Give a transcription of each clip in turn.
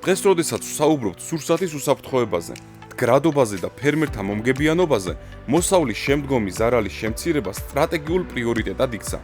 დღეს, როდესაც ვსაუბრობთ სურსათის უსაფრთხოებაზე, მდგრადობაზე და ფერმერთა მომგებიანობაზე, მოსავლის შემდგომი ზარალის შემცირება სტრატეგიულ პრიორიტეტად იქცა.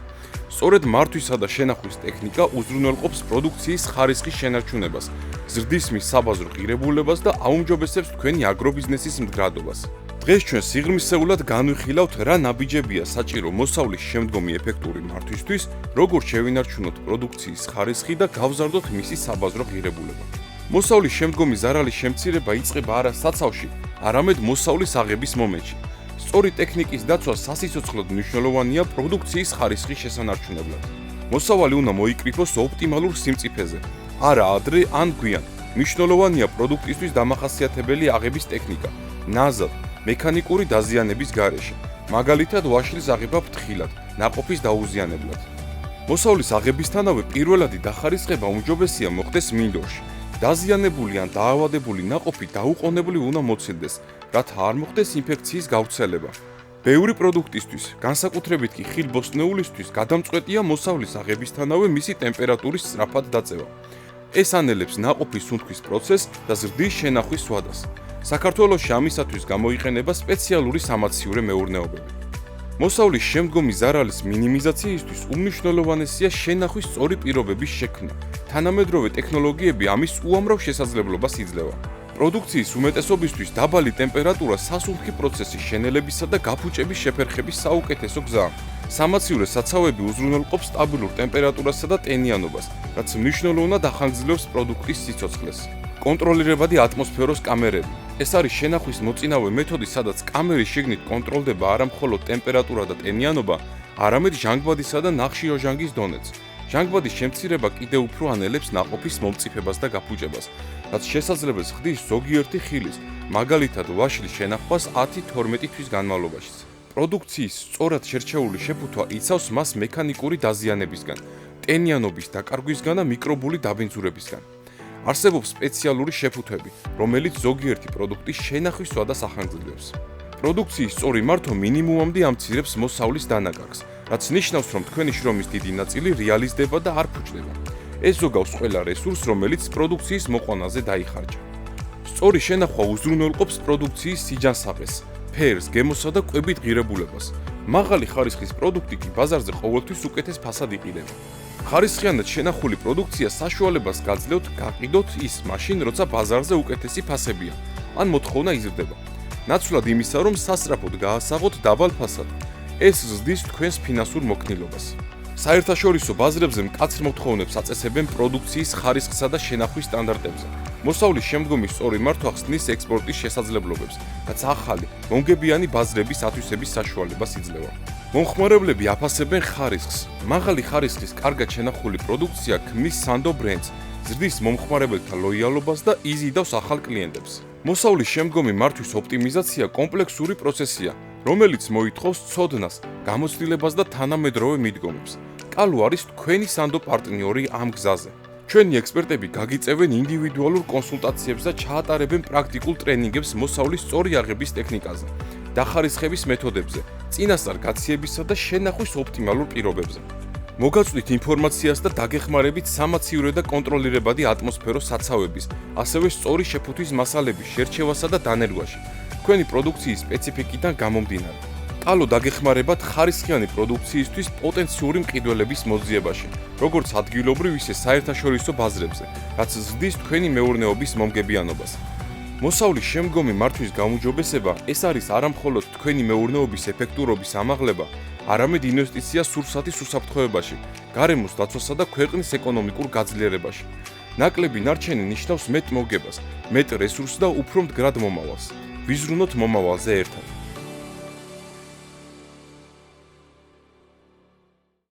სწორედ მართვისა და შენახვის ტექნიკა უზრუნველყოფს პროდუქციის ხარისხის შენარჩუნებას, ზრდის მის საბაზრო ღირებულებას და აუმჯობესებს თქვენი აგრობიზნესის მდგრადობას. დღეს ჩვენ სიღრმისეულად განვიხილავთ, რა ნაბიჯებია საჭირო მოსავლის შემდგომი ეფექტური მართვისთვის, როგორც შევინარჩუნოთ პროდუქციის ხარისხი და გავზარდოთ მისი საბაზრო ღირებულება. მოსავლის შემდგომი ზარალის შემცირება იწყება არა საცავში, არამედ მოსავლის აღების მომენტში. სწორი ტექნიკის დაცვა სასიცოცხლოდ მნიშვნელოვანია პროდუქციის ხარისხის შესანარჩუნებლად. მოსავალი უნდა მოიკრიფოს ოპტიმალურ სიმწიფეზე, არა ადრე ან გვიან. მნიშვნელოვანია პროდუქტისთვის დამახასიათებელი აღების ტექნიკა, ნაზად, მექანიკური დაზიანების გარეშე, მაგალითად ვაშლის აღება ფრთხილად, ნაყოფის დაუზიანებლად. მოსავლის აღებისთანავე პირველადი დახარისხება უმჯობესია მოხდეს მინდორში. დაზიანებული ან დაავადებული ნაყოფი დაუყოვნებლივ უნდა მოცილდეს, რათა არ მოხდეს ინფექციის გავრცელება. ბევრი პროდუქტისთვის, განსაკუთრებით კი ხილ-ბოსტნეულისთვის, გადამწყვეტია მოსავლის აღებისთანავე მისი ტემპერატურის სწრაფად დაწევა. ეს ანელებს ნაყოფის სუნთქვის პროცესს და ზრდის შენახვის სვადას. საქართველოში ამისათვის გამოიყენება სპეციალური სამაციურე მეურნეობები. მოსავლის შემდგომი ზარალის მინიმიზაციისთვის უმნიშვნელოვანესია შენახვის სწორი პირობების შექმნა. თანამედროვე ტექნოლოგიები ამის უამრავ შესაძლებლობას იძლევა. პროდუქციის უმეტესობისთვის დაბალი ტემპერატურა სასუნთქი პროცესის შენელებისა და გაფუჭების შეფერხების საუკეთესო გზაა. სამაციურე საცავები უზრუნველყოფს სტაბილურ ტემპერატურასა და ტენიანობას, რაც მნიშვნელოვნად ახანგრძლივს პროდუქტის სიცოცხლეს. კონტროლირებადი ატმოსფეროს კამერები. ეს არის შენახვის მოწინავე მეთოდი, სადაც კამერის შიგნით კონტროლდება არა მხოლოდ ტემპერატურა და ტენიანობა, არამედ ჟანგბადისა და ნახშირორჟანგის დონეც. ჟანგბადის შემცირება კიდევ უფრო ანელებს ნაყოფის მომწიფებას და გაფუჭებას, რაც შესაძლებელს ხდის ზოგიერთი ხილის, მაგალითად ვაშლის შენახვას 10-12 თვის განმავლობაში. პროდუქციის სწორად შერჩეული შეფუთვა იცავს მას მექანიკური დაზიანებისგან, ტენიანობის დაკარგვისგან და მიკრობული დაბინძურებისგან. არსებობს სპეციალური შეფუთვები, რომელიც ზოგიერთი პროდუქტის შენახვის სვადას ახანგრძლივებს. პროდუქციის სწორი მართვა მინიმუმამდე ამცირებს მოსავლის დანაკარგს, რაც ნიშნავს, რომ თქვენი შრომის დიდი ნაწილი რეალიზდება და არ ფუჭდება. ეს ზოგავს ყველა რესურსს, რომელიც პროდუქციის მოყვანაზე დაიხარჯა. სწორი შენახვა უზრუნველყოფს პროდუქციის სიჯანსაღეს, ფერს, გემოსა და კვებით ღირებულებას. მაღალი ხარისხის პროდუქტი კი ბაზარზე ყოველთვის უკეთეს ფასად იყიდება. ხარისხიანად შენახული პროდუქცია საშუალებას გაძლევთ გაყიდოთ ის მაშინ, როცა ბაზარზე უკეთესი ფასებია, ან მოთხოვნა იზრდება. ნაცვლად იმისა, რომ სასწრაფოდ გაასაღოთ დაბალ ფასად. ეს ზრდის თქვენს ფინანსურ მოქნილობას. საერთაშორისო ბაზრებზე მკაცრ მოთხოვნებს აწესებენ პროდუქციის ხარისხსა და შენახვის სტანდარტებზე. მოსავლის შემდგომი სწორი მართვა ხსნის ექსპორტის შესაძლებლობებს, რაც ახალი, მომგებიანი ბაზრების ათვისების საშუალებას იძლევა. მომხმარებლები აფასებენ ხარისხს. მაღალი ხარისხის კარგად შენახული პროდუქცია ქმნის სანდო ბრენდს, ზრდის მომხმარებელთა ლოიალობას და იზიდავს ახალ კლიენტებს. მოსავლის შემდგომი მართვის ოპტიმიზაცია კომპლექსური პროცესია, რომელიც მოითხოვს ცოდნას, გამოცდილებას და თანამედროვე მიდგომებს. კალო არის თქვენი სანდო პარტნიორი ამ გზაზე. ჩვენი ექსპერტები გაგიწევენ ინდივიდუალურ კონსულტაციებს და ჩაატარებენ პრაქტიკულ ტრენინგებს მოსავლის სწორი აღების ტექნიკაზე, დახარისხების მეთოდებზე, წინასწარ გაციებისა და შენახვის ოპტიმალურ პირობებზე. მოგაწვდით ინფორმაციას და დაგეხმარებით სამაციურე და კონტროლირებადი ატმოსფეროს საცავების, ასევე სწორი შეფუთვის მასალების შერჩევასა და დანერგვაში, თქვენი პროდუქციის სპეციფიკიდან გამომდინარე. კალო დაგეხმარებათ ხარისხიანი პროდუქციისთვის პოტენციური მყიდველების მოძიებაში, როგორც ადგილობრივ, ისე საერთაშორისო ბაზრებზე, რაც ზრდის თქვენი მეურნეობის მომგებიანობას. მოსავლის შემდგომი მართვის გაუმჯობესება ეს არის არა მხოლოდ თქვენი მეურნეობის ეფექტურობის ამაღლება, არამედ ინვესტიცია სურსათის უსაფრთხოებაში, გარემოს დაცვასა და ქვეყნის ეკონომიკურ გაძლიერებაში. ნაკლები ნარჩენი ნიშნავს მეტ მოგებას, მეტ რესურსს და უფრო მდგრად მომავალს. ვიზრუნოთ მომავალზე ერთად.